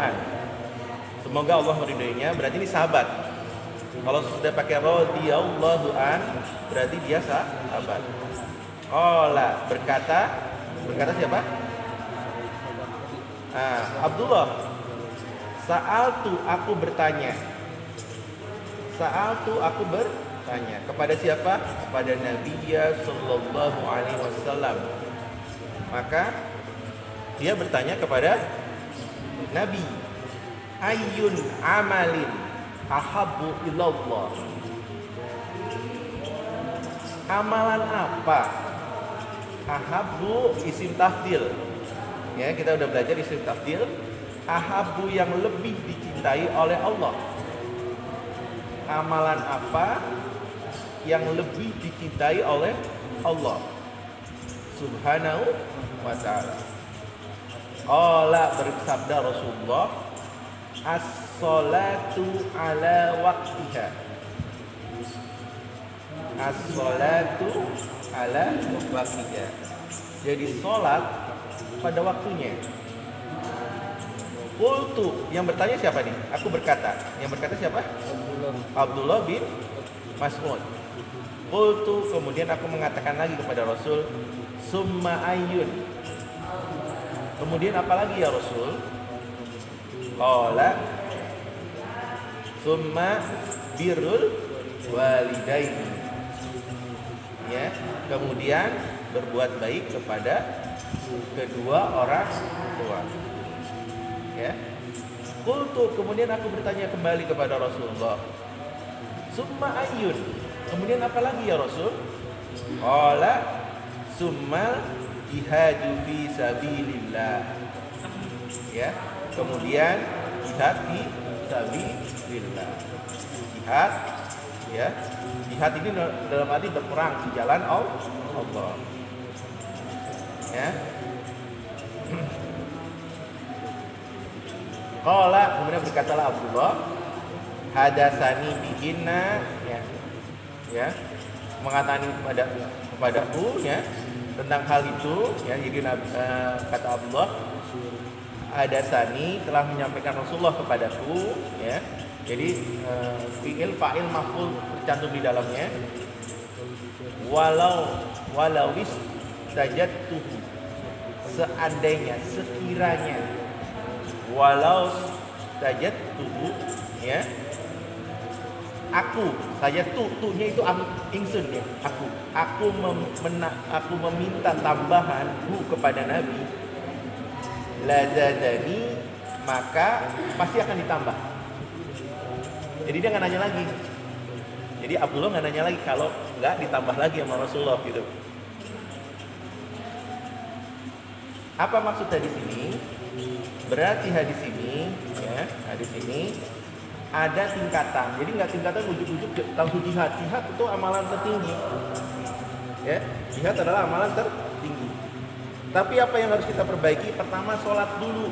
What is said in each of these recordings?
an. Semoga Allah meridainya, berarti ini sahabat. Kalau sudah pakai radhiyallahu an, berarti dia sahabat. Qala, berkata siapa? Abdullah. Sa'altu, aku bertanya. Kepada siapa? Kepada Nabi sallallahu alaihi wasallam. Maka dia bertanya kepada Nabi, ayyun amalin ahabbu ilallah. Amalan apa? Ahabbu isim tafdil. Ya, kita udah belajar isim tafdil. Ahabbu yang lebih dicintai oleh Allah. Amalan apa yang lebih dicintai oleh Allah Subhanahu wa ta'ala? Qala, bersabda Rasulullah, as-salatu ala waqtiha. As-salatu ala waqtiha. Jadi salat pada waktunya. Qultu, yang bertanya siapa nih? Aku berkata. Yang berkata siapa? Abdullah bin Mas'ud. Qultu, kemudian aku mengatakan lagi kepada Rasul, summa ayyun. Kemudian apa lagi ya Rasul? Qala summa birrul walidaini. Ya, kemudian berbuat baik kepada kedua orang tua. Ya. Qultu, kemudian aku bertanya kembali kepada Rasulullah, summa ayyun. Kemudian apa lagi ya Rasul? Qala summal jihadu fi sabilillah. Ya, kemudian jihad fi sabilillah. Jihad, ya. Jihad ini dalam arti berperang di jalan Allah. Ya. Qala, kemudian berkatalah Abdullah, hadasani bihinna, ya, mengatakan kepadaku, ya, tentang hal itu, ya. Jadi kata Abdullah, hadasani, telah menyampaikan Rasulullah kepadaku, ya. Jadi fi'il fa'il maf'ul tercantum di dalamnya. Walawis tajattuhu, seandainya, sekiranya, walau tajattuhu, ya, aku saja tuhnya itu ingsun, ya, aku meminta tambahan kepada Nabi, lazadani, maka pasti akan ditambah. Jadi dia nggak nanya lagi. Jadi Abdullah nggak nanya lagi kalau nggak ditambah lagi sama Rasulullah gitu. Apa maksudnya di sini? Berarti hadis ini, ya, hadis ini ada tingkatan. Jadi nggak tingkatan ujuk-ujuk langsung jihad. Jihad itu amalan tertinggi. Ya, jihad adalah amalan tertinggi. Tapi apa yang harus kita perbaiki? Pertama, sholat dulu.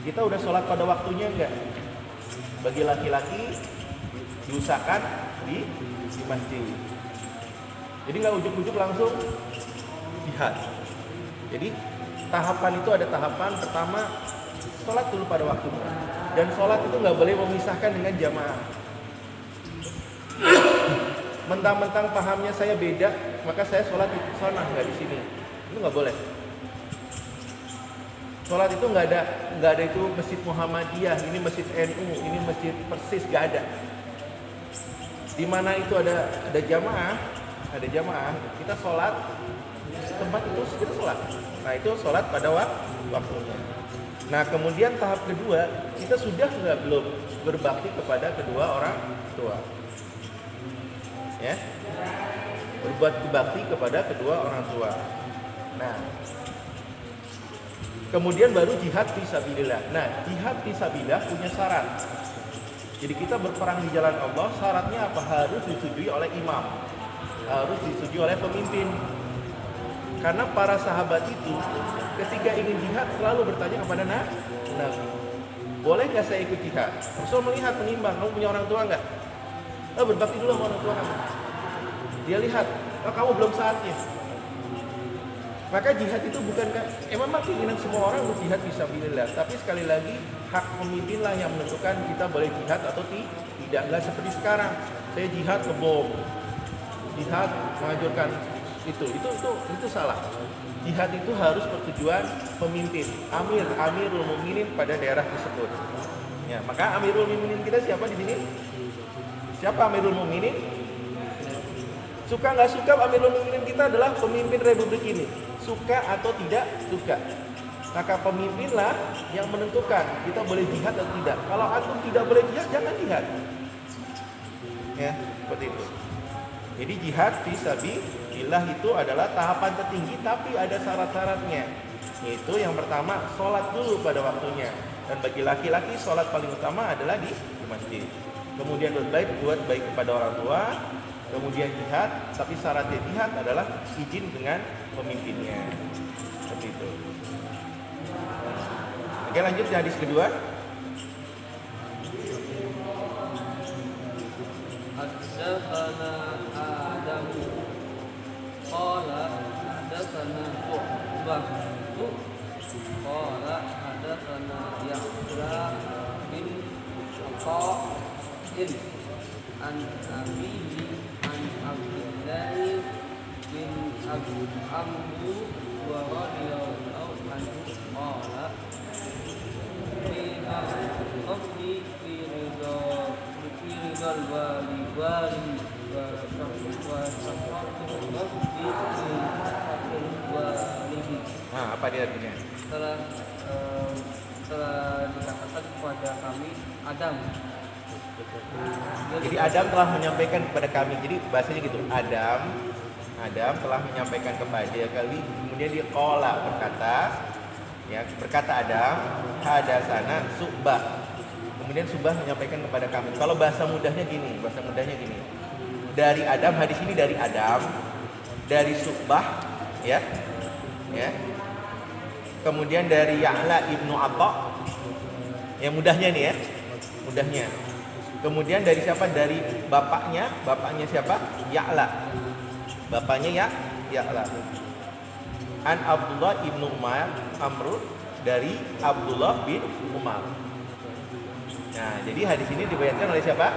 Kita udah sholat pada waktunya enggak? Bagi laki-laki diusahakan di masjid. Jadi nggak ujuk-ujuk langsung jihad. Jadi tahapan itu ada tahapan pertama, sholat dulu pada waktunya. Dan sholat itu nggak boleh memisahkan dengan jamaah. Mentang-mentang pahamnya saya beda, maka saya sholat di sana, nggak di sini. Itu nggak boleh. Sholat itu nggak ada itu masjid Muhammadiyah, ini masjid NU, ini masjid Persis, nggak ada. Di mana itu ada jamaah, kita sholat tempat itu kita sholat. Nah itu sholat pada waktunya. Nah kemudian tahap kedua, kita sudah belum berbakti kepada kedua orang tua, ya, berbuat bakti kepada kedua orang tua. Nah kemudian baru jihad fisabilillah. Nah jihad fisabilillah punya syarat. Jadi kita berperang di jalan Allah, syaratnya apa? Harus disetujui oleh imam, harus disetujui oleh pemimpin. Karena para sahabat itu ketika ingin jihad selalu bertanya kepada Nabi, boleh nggak saya ikut jihad? Rasul melihat, menimbang, kamu punya orang tua nggak? Berbakti dulu sama orang tua kamu. Dia lihat, kamu belum saatnya. Maka jihad itu bukan memang keinginan semua orang untuk jihad fisabilillah, tapi sekali lagi hak pemimpinlah yang menentukan kita boleh jihad atau tidak. Enggak seperti sekarang, saya jihad ngebom, jihad menghancurkan itu salah. Jihad itu harus persetujuan pemimpin, Amirul Mukminin pada daerah tersebut. Ya, maka Amirul Mukminin kita siapa di sini? Siapa Amirul Mukminin? Suka nggak suka, Amirul Mukminin kita adalah pemimpin republik ini. Suka atau tidak suka, maka pemimpinlah yang menentukan kita boleh jihad atau tidak. Kalau antum tidak boleh jihad, jangan jihad. Ya, seperti itu. Jadi jihad fisabilillah itu adalah tahapan tertinggi, tapi ada syarat-syaratnya. Yaitu yang pertama, sholat dulu pada waktunya. Dan bagi laki-laki, sholat paling utama adalah di masjid. Kemudian buat baik kepada orang tua. Kemudian jihad, tapi syaratnya jihad adalah izin dengan pemimpinnya. Seperti itu. Oke, lanjut ke hadis kedua. Haddatsana Adam qala haddatsana Uqbah qala haddatsana Yahya bin Qa'il an abihi an Abdullah bin Abu Amru wa radhiyallahu anhu qala Fina qafni fi ridal wali wa safatu qafni fi walihi. Apa dia artinya? Setelah dikatakan kepada kami Adam. Jadi Adam telah menyampaikan kepada kami. Jadi bahasanya gitu. Adam telah menyampaikan kepada kami. Kemudian dia berkata Adam, hadasana Subah. Kemudian Subah menyampaikan kepada kami. Kalau bahasa mudahnya gini. Dari Adam, hadis ini dari Adam, dari Subah, ya. Kemudian dari Ya'la ibnu Atha. Yang mudahnya nih ya. Kemudian dari siapa? Dari bapaknya siapa? Ya'la. Bapaknya Ya'la. An Abdullah ibnu Amr, dari Abdullah bin Umar. Nah, jadi hadis ini dibayangkan oleh siapa?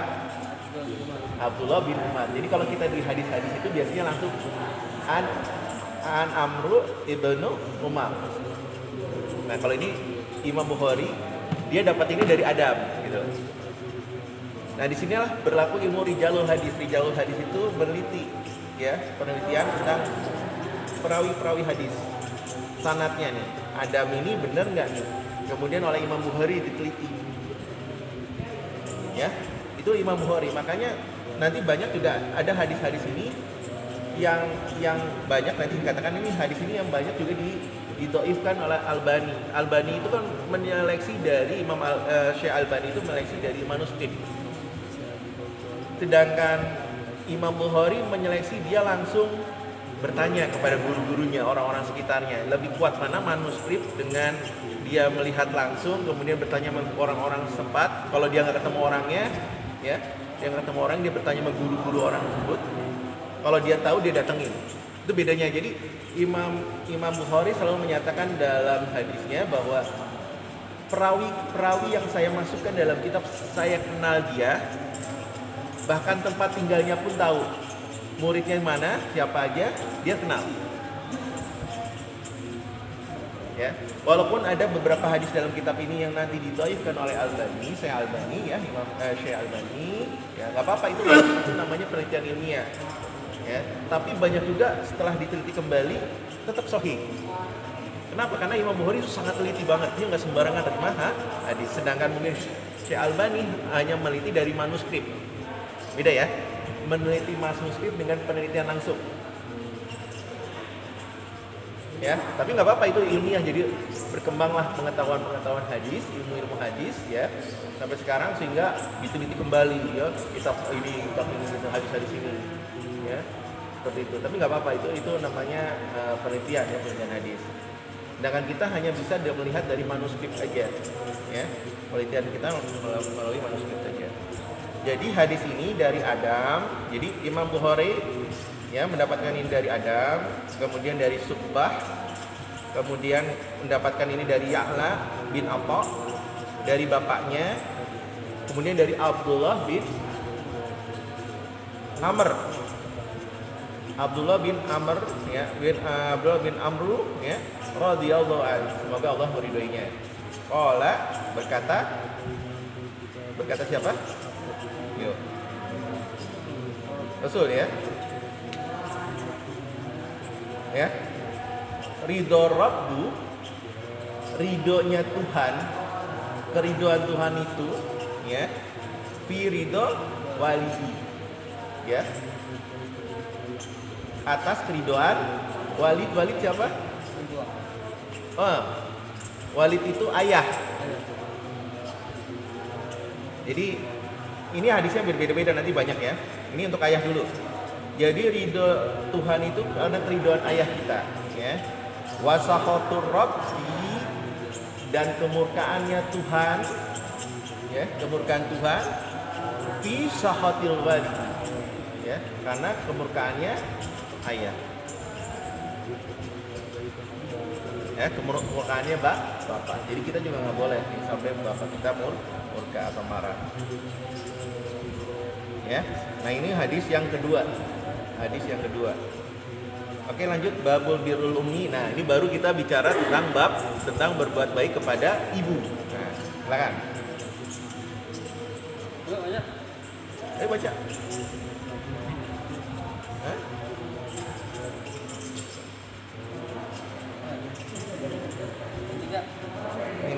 Abdullah bin Umar. Jadi kalau kita di hadis-hadis itu biasanya langsung an Amr ibnu Umar. Nah, kalau ini Imam Bukhari, dia dapat ini dari Adam gitu. Nah, disinilah berlaku ilmu rijalul hadis. Rijalul hadis itu penelitian tentang perawi hadis. Sanadnya nih, Adam ini benar nggak nih? Kemudian oleh Imam Bukhari diteliti. Ya, itu Imam Bukhari. Makanya nanti banyak juga ada hadis-hadis ini yang banyak nanti dikatakan ini hadis ini yang banyak juga didhaifkan oleh Albani. Albani itu kan menyeleksi dari Syekh Albani itu menyeleksi dari manuskrip. Sedangkan Imam Bukhari menyeleksi, dia langsung bertanya kepada guru-gurunya, orang-orang sekitarnya. Lebih kuat mana manuskrip dengan dia melihat langsung, kemudian bertanya sama orang-orang setempat. Kalau dia nggak ketemu orangnya, dia bertanya sama guru-guru orang tersebut. Kalau dia tahu, dia datengin. Itu bedanya. Jadi Imam Bukhari selalu menyatakan dalam hadisnya bahwa perawi yang saya masukkan dalam kitab, saya kenal dia, bahkan tempat tinggalnya pun tahu, muridnya mana, siapa aja, dia kenal. Ya, walaupun ada beberapa hadis dalam kitab ini yang nanti didhaifkan oleh Syekh Albani, ya nggak apa-apa, itu namanya penelitian ilmiah. Ya, tapi banyak juga setelah diteliti kembali tetap sahih. Kenapa? Karena Imam Bukhari itu sangat teliti banget, dia nggak sembarangan terima hadis. Sedangkan mungkin Syekh Albani hanya meneliti dari manuskrip. Beda ya, meneliti manuskrip dengan penelitian langsung. Ya, tapi nggak apa-apa, itu ilmiah, jadi berkembanglah pengetahuan hadis, ilmu hadis ya sampai sekarang, sehingga diteliti kembali ya kitab ini hadis ini ya seperti itu. Tapi nggak apa-apa, itu namanya penelitian ya, penelitian hadis. Sedangkan kita hanya bisa melihat dari manuskrip aja ya, penelitian kita melalui manuskrip saja. Jadi hadis ini dari Adam, jadi Imam Bukhari ya mendapatkan ini dari Adam, kemudian dari Subah, kemudian mendapatkan ini dari Ya'la bin Atha, dari bapaknya, kemudian dari Abdullah bin Amr. Abdullah bin Amr ya, Abdullah bin Amru ya, radhiyallahu anhu. Semoga Allah meridhoinya. Qala berkata siapa? Yuk. Rasul ya. Ya. Ridho Rabbu, ridhonya Tuhan, keridoan Tuhan itu ya, fi ridho walihi ya, atas keridoan walid. Walid siapa? Oh, walid itu ayah. Jadi ini hadisnya berbeda-beda, nanti banyak ya. Ini untuk ayah dulu. Jadi ridho Tuhan itu karena keridoan ayah kita ya. Wasakhatur Rabbi, dan kemurkaannya Tuhan ya, kemurkaan Tuhan fi sakhatil walid ya, karena kemurkaannya ayah ya, kemurkaannya bapak. Jadi kita juga nggak boleh nih, sampai bapak kita murka atau marah ya. Nah ini hadis yang kedua. Oke, lanjut babul birrul ummi. Nah ini baru kita bicara tentang bab tentang berbuat baik kepada ibu. Nah silakan. Ayo, Ayo baca.